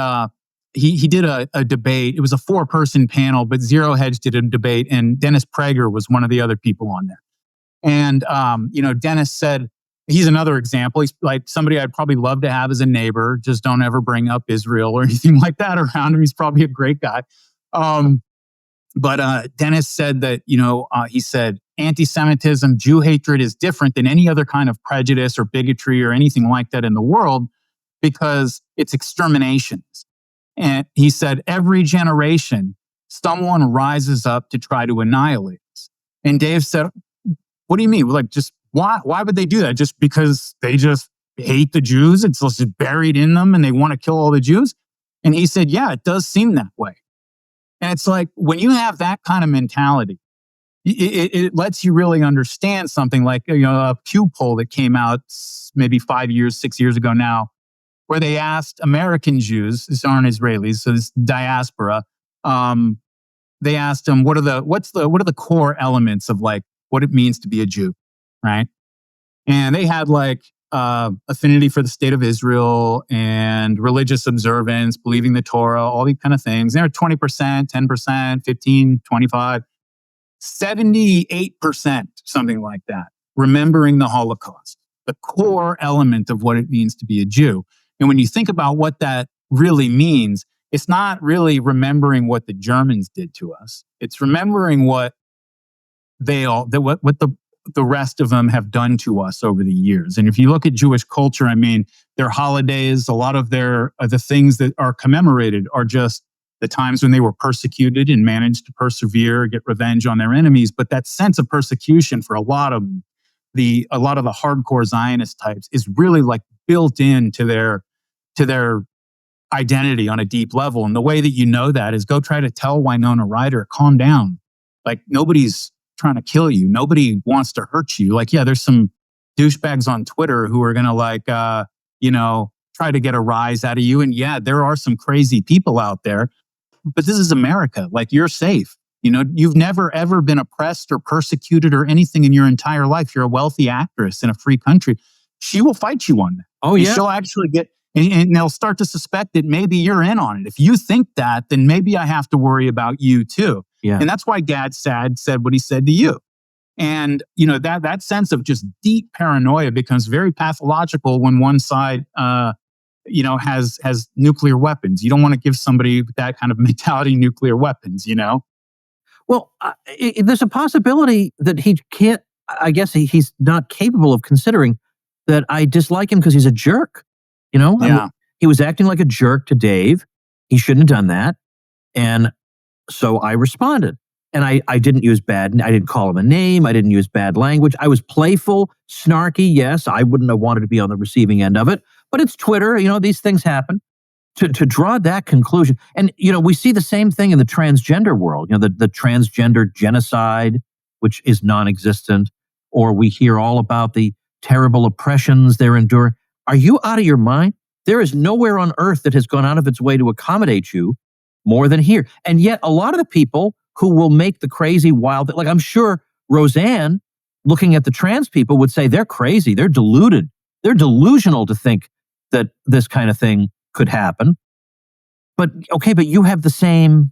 he did a debate. It was a 4-person panel, but Zero Hedge did a debate and Dennis Prager was one of the other people on there. And, Dennis said, he's another example. He's like somebody I'd probably love to have as a neighbor. Just don't ever bring up Israel or anything like that around him. He's probably a great guy. But Dennis said that, he said, anti-Semitism, Jew hatred is different than any other kind of prejudice or bigotry or anything like that in the world because it's exterminations. And he said, every generation, someone rises up to try to annihilate us. And Dave said, what do you mean? Like, just why would they do that? Just because they just hate the Jews? It's just buried in them and they want to kill all the Jews? And he said, yeah, it does seem that way. And it's like, when you have that kind of mentality, it lets you really understand something like, a Pew poll that came out maybe 5 years, 6 years ago now, where they asked American Jews, these aren't Israelis, so this diaspora, they asked them, what are the core elements of like what it means to be a Jew, right? And they had like affinity for the state of Israel and religious observance, believing the Torah, all these kind of things. They're 20%, 10%, 15, 25, 78%, something like that. Remembering the Holocaust, the core element of what it means to be a Jew. And when you think about what that really means, it's not really remembering what the Germans did to us. It's remembering what the rest of them have done to us over the years. And if you look at Jewish culture, I mean, their holidays, a lot of the things that are commemorated are just the times when they were persecuted and managed to persevere, get revenge on their enemies. But that sense of persecution for a lot of the hardcore Zionist types is really like built into their identity on a deep level. And the way that you know that is go try to tell Winona Ryder, calm down. Like, nobody's trying to kill you. Nobody wants to hurt you. Like, yeah, there's some douchebags on Twitter who are going to try to get a rise out of you. And yeah, there are some crazy people out there, but this is America. Like, you're safe. You've never, ever been oppressed or persecuted or anything in your entire life. You're a wealthy actress in a free country. She will fight you on that. Oh, yeah. And she'll actually and they'll start to suspect that maybe you're in on it. If you think that, then maybe I have to worry about you too. Yeah. And that's why Gad Saad said what he said to you. And, that sense of just deep paranoia becomes very pathological when one side, has nuclear weapons. You don't want to give somebody with that kind of mentality nuclear weapons, Well, there's a possibility that he can't, I guess he's not capable of considering that I dislike him because he's a jerk. Yeah. I mean, he was acting like a jerk to Dave. He shouldn't have done that. And so I responded. And I didn't use I didn't call him a name. I didn't use bad language. I was playful, snarky. Yes, I wouldn't have wanted to be on the receiving end of it. But it's Twitter. These things happen. To draw that conclusion. And, we see the same thing in the transgender world. The transgender genocide, which is non-existent. Or we hear all about the terrible oppressions they're enduring. Are you out of your mind? There is nowhere on earth that has gone out of its way to accommodate you more than here. And yet a lot of the people who will make the crazy wild, like I'm sure Roseanne, looking at the trans people, would say they're crazy, they're deluded, they're delusional to think that this kind of thing could happen. But you have the same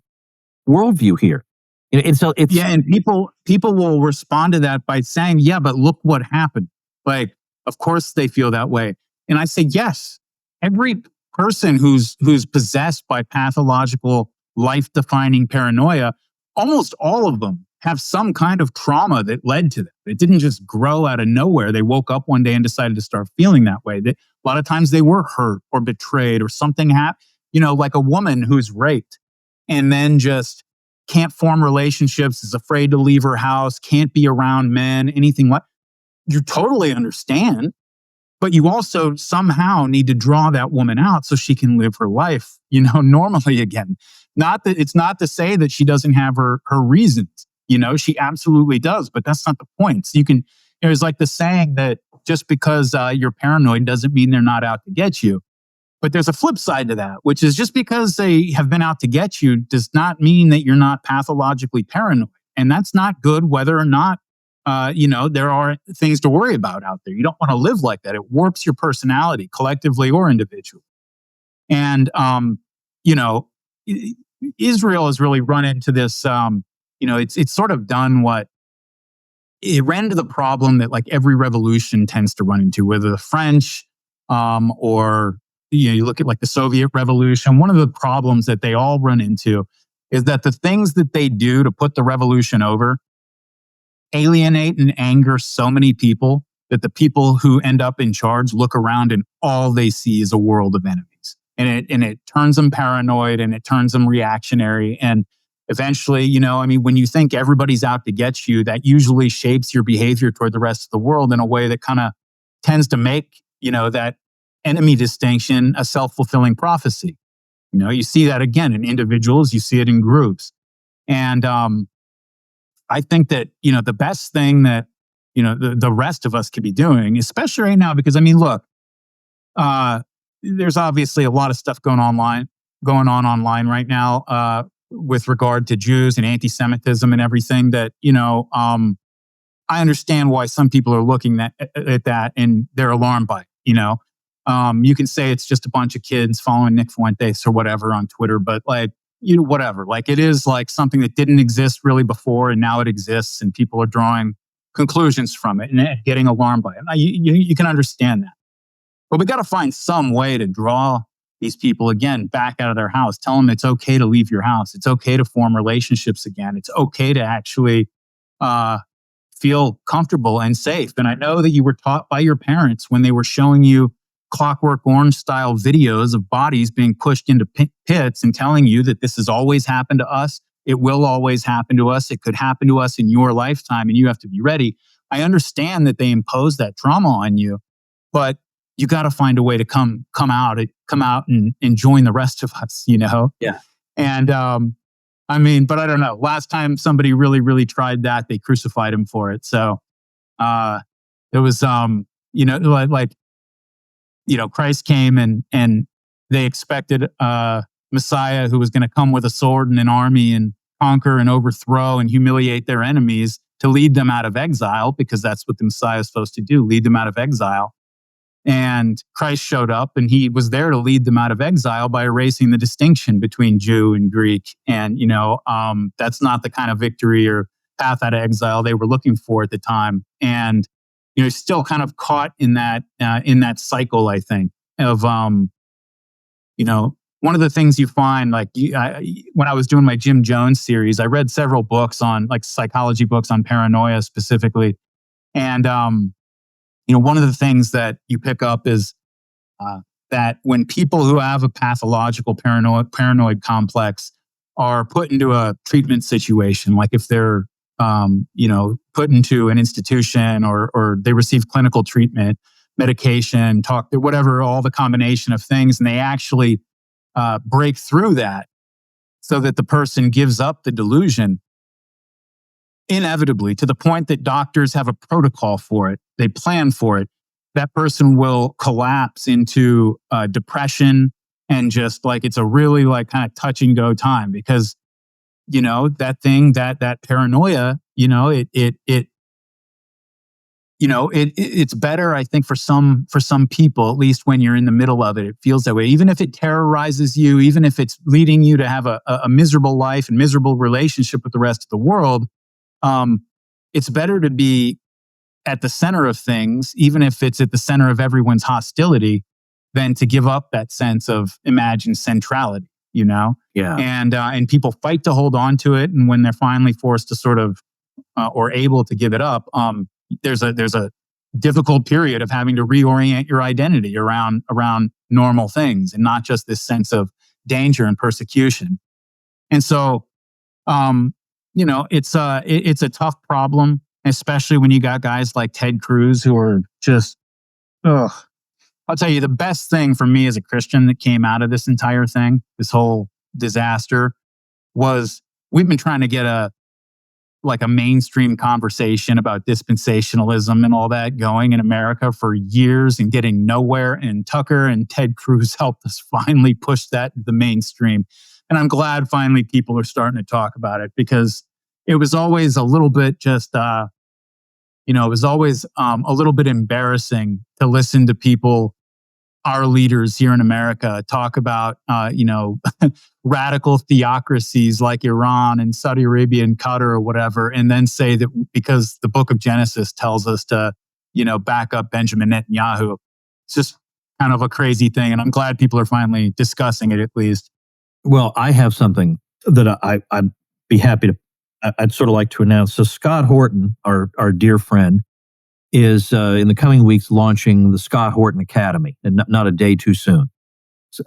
worldview here. And so it's and people will respond to that by saying, yeah, but look what happened. Like, of course they feel that way. And I say, yes, every person who's possessed by pathological, life-defining paranoia, almost all of them have some kind of trauma that led to them. It didn't just grow out of nowhere. They woke up one day and decided to start feeling that way. A lot of times they were hurt or betrayed or something happened, like a woman who's raped and then just can't form relationships, is afraid to leave her house, can't be around men, anything like. You totally understand. But you also somehow need to draw that woman out so she can live her life, normally again. It's not to say that she doesn't have her reasons. She absolutely does, but that's not the point. So it's like the saying that just because you're paranoid doesn't mean they're not out to get you. But there's a flip side to that, which is just because they have been out to get you does not mean that you're not pathologically paranoid. And that's not good, whether or not there are things to worry about out there. You don't want to live like that. It warps your personality, collectively or individually. And, Israel has really run into this, it's sort of done what it ran into the problem that like every revolution tends to run into, whether the French or, you look at like the Soviet Revolution. One of the problems that they all run into is that the things that they do to put the revolution over alienate and anger so many people that the people who end up in charge look around and all they see is a world of enemies. And it turns them paranoid and it turns them reactionary. And eventually, when you think everybody's out to get you, that usually shapes your behavior toward the rest of the world in a way that kind of tends to make, that enemy distinction a self-fulfilling prophecy. You see that again in individuals, you see it in groups. And I think that, the best thing that, the rest of us could be doing, especially right now, because look, there's obviously a lot of stuff going on online right now with regard to Jews and anti-Semitism and everything that, I understand why some people are looking at that and they're alarmed by it, You can say it's just a bunch of kids following Nick Fuentes or whatever on Twitter, but like, whatever. Like, it is like something that didn't exist really before, and now it exists, and people are drawing conclusions from it and getting alarmed by it. Now, you can understand that. But we got to find some way to draw these people, again, back out of their house. Tell them it's okay to leave your house. It's okay to form relationships again. It's okay to actually feel comfortable and safe. And I know that you were taught by your parents when they were showing you Clockwork Orange style videos of bodies being pushed into pits and telling you that this has always happened to us. It will always happen to us. It could happen to us in your lifetime, and you have to be ready. I understand that they impose that trauma on you, but you got to find a way to come out and join the rest of us, Yeah. And but I don't know. Last time somebody really, really tried that, they crucified him for it. So it was Christ came and they expected a Messiah who was going to come with a sword and an army and conquer and overthrow and humiliate their enemies to lead them out of exile, because that's what the Messiah is supposed to do, lead them out of exile. And Christ showed up, and he was there to lead them out of exile by erasing the distinction between Jew and Greek. And, that's not the kind of victory or path out of exile they were looking for at the time. And, still kind of caught in that cycle, I think, of, one of the things you find, like when I was doing my Jim Jones series, I read several books on, like, psychology books on paranoia specifically. And, one of the things that you pick up is that when people who have a pathological paranoid complex are put into a treatment situation, like if they're, put into an institution or they receive clinical treatment, medication, whatever, all the combination of things, and they actually break through that so that the person gives up the delusion, inevitably, to the point that doctors have a protocol for it, they plan for it, that person will collapse into depression, and just like, it's a really like kind of touch and go time, because that thing, that paranoia, it's better, I think, for some people, at least when you're in the middle of it, it feels that way. Even if it terrorizes you, even if it's leading you to have a miserable life and miserable relationship with the rest of the world, it's better to be at the center of things, even if it's at the center of everyone's hostility, than to give up that sense of imagined centrality, Yeah. And people fight to hold on to it. And when they're finally forced to sort of, or able to give it up, there's a difficult period of having to reorient your identity around normal things, and not just this sense of danger and persecution. And so, it's a tough problem, especially when you got guys like Ted Cruz who are just, I'll tell you, the best thing for me as a Christian that came out of this entire thing, this whole disaster, was we've been trying to get a mainstream conversation about dispensationalism and all that going in America for years and getting nowhere. And Tucker and Ted Cruz helped us finally push that to the mainstream. And I'm glad finally people are starting to talk about it, because it was always a little bit just, it was always a little bit embarrassing to listen to people, our leaders here in America, talk about, radical theocracies like Iran and Saudi Arabia and Qatar or whatever, and then say that because the book of Genesis tells us to, back up Benjamin Netanyahu. It's just kind of a crazy thing. And I'm glad people are finally discussing it, at least. Well, I have something that I'd be happy to, I'd sort of like to announce. So Scott Horton, our dear friend, is in the coming weeks launching the Scott Horton Academy, and not a day too soon.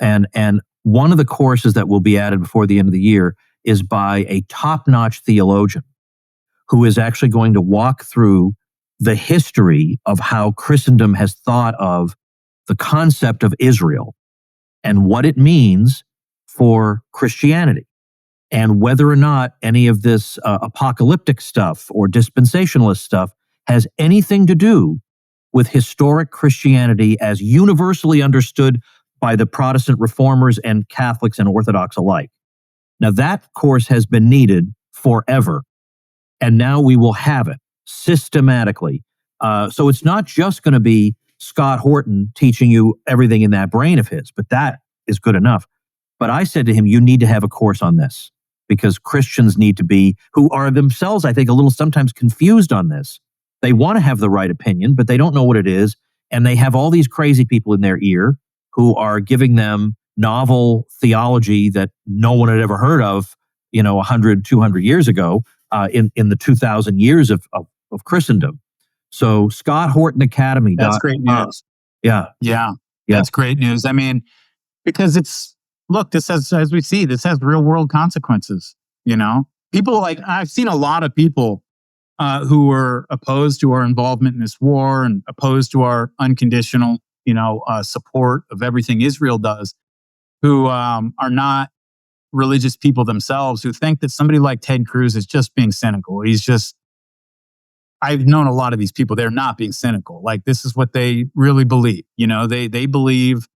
And one of the courses that will be added before the end of the year is by a top-notch theologian who is actually going to walk through the history of how Christendom has thought of the concept of Israel and what it means for Christianity, and whether or not any of this apocalyptic stuff or dispensationalist stuff has anything to do with historic Christianity as universally understood by the Protestant reformers and Catholics and Orthodox alike. Now, that course has been needed forever, and now we will have it. systematically. So it's not just going to be Scott Horton teaching you everything in that brain of his, but that is good enough. But I said to him, you need to have a course on this, because Christians need to be, who are themselves, I think, a little sometimes confused on this. They want to have the right opinion, but they don't know what it is. And they have all these crazy people in their ear who are giving them novel theology that no one had ever heard of, 100, 200 years ago, in the 2,000 years of Christendom. So Scott Horton Academy. That's great news. Yeah. That's great news. I mean, because this has, as we see, this has real world consequences. People I've seen a lot of people who were opposed to our involvement in this war and opposed to our unconditional, support of everything Israel does, who are not religious people themselves, who think that somebody like Ted Cruz is just being cynical. I've known a lot of these people. They're not being cynical. Like, this is what they really believe. They believe,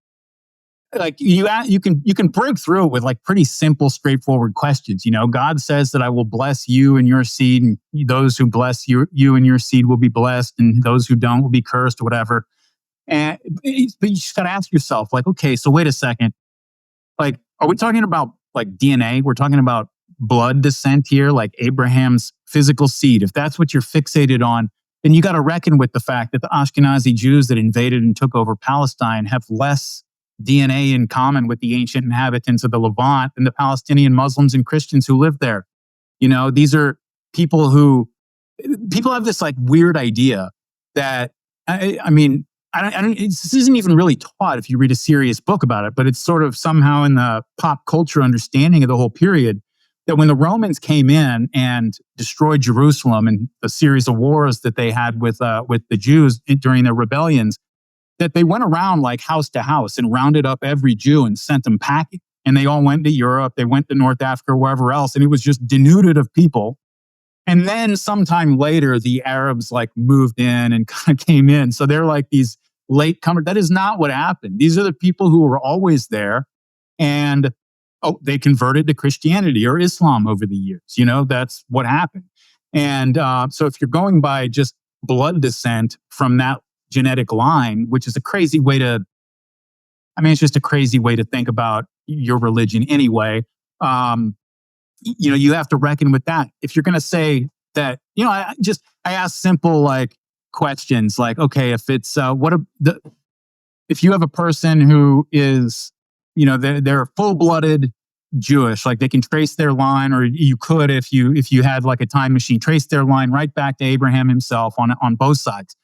like, you can break through it with like pretty simple, straightforward questions. God says that I will bless you and your seed, and those who bless you and your seed will be blessed, and those who don't will be cursed, or whatever. But you just got to ask yourself, like, okay, so wait a second. Like, are we talking about like DNA? We're talking about blood descent here, like Abraham's physical seed. If that's what you're fixated on, then you got to reckon with the fact that the Ashkenazi Jews that invaded and took over Palestine have less DNA in common with the ancient inhabitants of the Levant than the Palestinian Muslims and Christians who live there. These are people have this like weird idea that, this isn't even really taught if you read a serious book about it, but it's sort of somehow in the pop culture understanding of the whole period, that when the Romans came in and destroyed Jerusalem and the series of wars that they had with the Jews during their rebellions, that they went around like house to house and rounded up every Jew and sent them packing. And they all went to Europe, they went to North Africa, wherever else, and it was just denuded of people. And then sometime later, the Arabs like moved in and kind of came in. So they're like these latecomers. That is not what happened. These are the people who were always there, and they converted to Christianity or Islam over the years. That's what happened. And so if you're going by just blood descent from that genetic line, which is a crazy way it's just a crazy way to think about your religion anyway. You have to reckon with that. If you're going to say that, I ask simple like questions like, okay, if it's if you have a person who is, they're full-blooded Jewish, like they can trace their line, or you could, if you had like a time machine, trace their line right back to Abraham himself on both sides.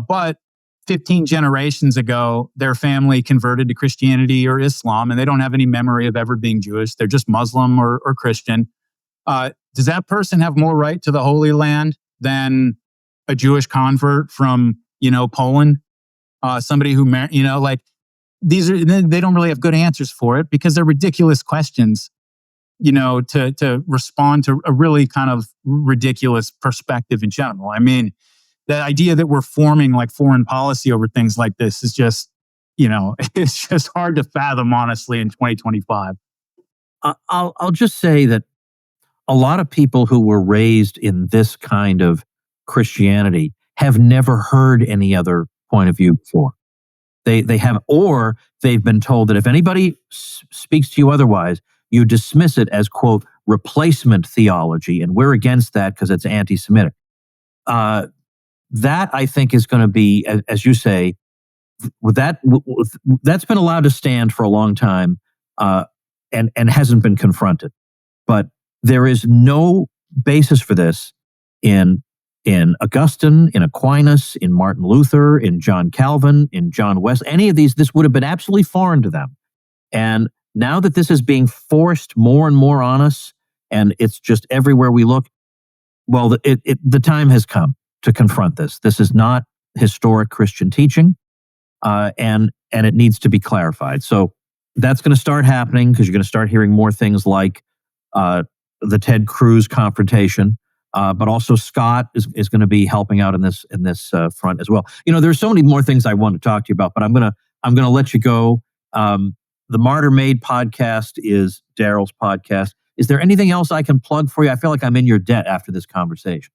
But 15 generations ago, their family converted to Christianity or Islam, and they don't have any memory of ever being Jewish. They're just Muslim or Christian. Does that person have more right to the Holy Land than a Jewish convert from, Poland? Somebody who, these are, they don't really have good answers for it, because they're ridiculous questions, to respond to a really kind of ridiculous perspective in general. I mean, the idea that we're forming like foreign policy over things like this is just, it's just hard to fathom, honestly, in 2025. I'll just say that a lot of people who were raised in this kind of Christianity have never heard any other point of view before. They have, or they've been told that if anybody speaks to you otherwise, you dismiss it as, quote, replacement theology, and we're against that because it's anti-Semitic. That, I think, is going to be, as you say, that's been allowed to stand for a long time, and hasn't been confronted. But there is no basis for this in Augustine, in Aquinas, in Martin Luther, in John Calvin, in John Wesley. Any of these, this would have been absolutely foreign to them. And now that this is being forced more and more on us, and it's just everywhere we look, well, the time has come to confront this. This is not historic Christian teaching, and it needs to be clarified. So that's going to start happening, because you're going to start hearing more things like the Ted Cruz confrontation, but also Scott is going to be helping out in this front as well. There's so many more things I want to talk to you about, but I'm gonna let you go. The Martyr Made podcast is Darryl's podcast. Is there anything else I can plug for you? I feel like I'm in your debt after this conversation.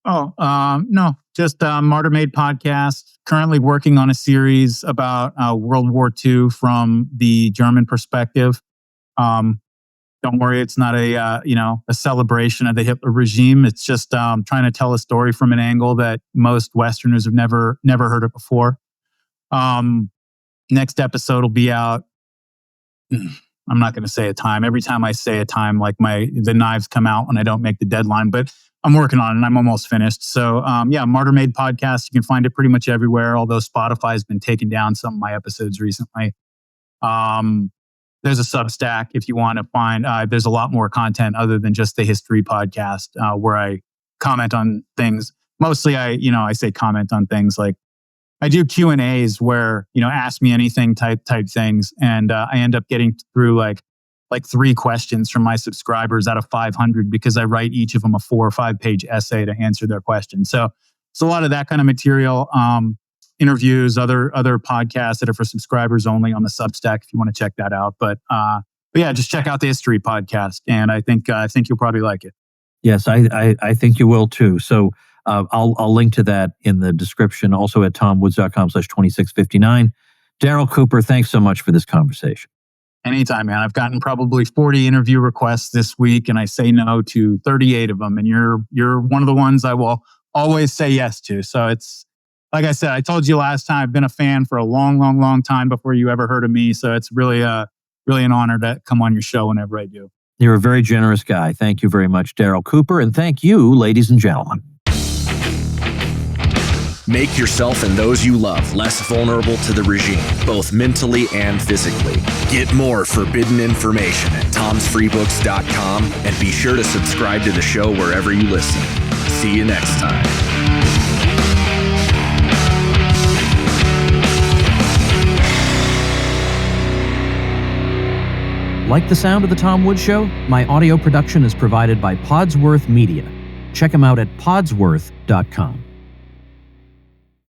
No, just Martyr Made podcast. Currently working on a series about World War II from the German perspective. Don't worry, it's not a celebration of the Hitler regime. It's just trying to tell a story from an angle that most Westerners have never heard it before. Next episode will be out. I'm not going to say a time. Every time I say a time, like the knives come out when I don't make the deadline. But I'm working on it and I'm almost finished. So Martyr Made podcast. You can find it pretty much everywhere, although Spotify has been taking down some of my episodes recently. There's a Substack if you want to find, there's a lot more content other than just the history podcast where I comment on things. Mostly I say comment on things like I do Q&As where, ask me anything type things. And I end up getting through like 3 questions from my subscribers out of 500 because I write each of them a 4 or 5 page essay to answer their question. So it's a lot of that kind of material, interviews, other podcasts that are for subscribers only on the Substack if you want to check that out. But yeah, just check out the history podcast. And I think you'll probably like it. Yes, I think you will too. So I'll link to that in the description, also at tomwoods.com/2659. Darryl Cooper, thanks so much for this conversation. Anytime, man. I've gotten probably 40 interview requests this week, and I say no to 38 of them. And you're one of the ones I will always say yes to. So it's, like I said, I told you last time, I've been a fan for a long, long, long time before you ever heard of me. So it's really an honor to come on your show whenever I do. You're a very generous guy. Thank you very much, Darryl Cooper. And thank you, ladies and gentlemen. Make yourself and those you love less vulnerable to the regime, both mentally and physically. Get more forbidden information at tomsfreebooks.com and be sure to subscribe to the show wherever you listen. See you next time. Like the sound of The Tom Woods Show? My audio production is provided by Podsworth Media. Check them out at podsworth.com.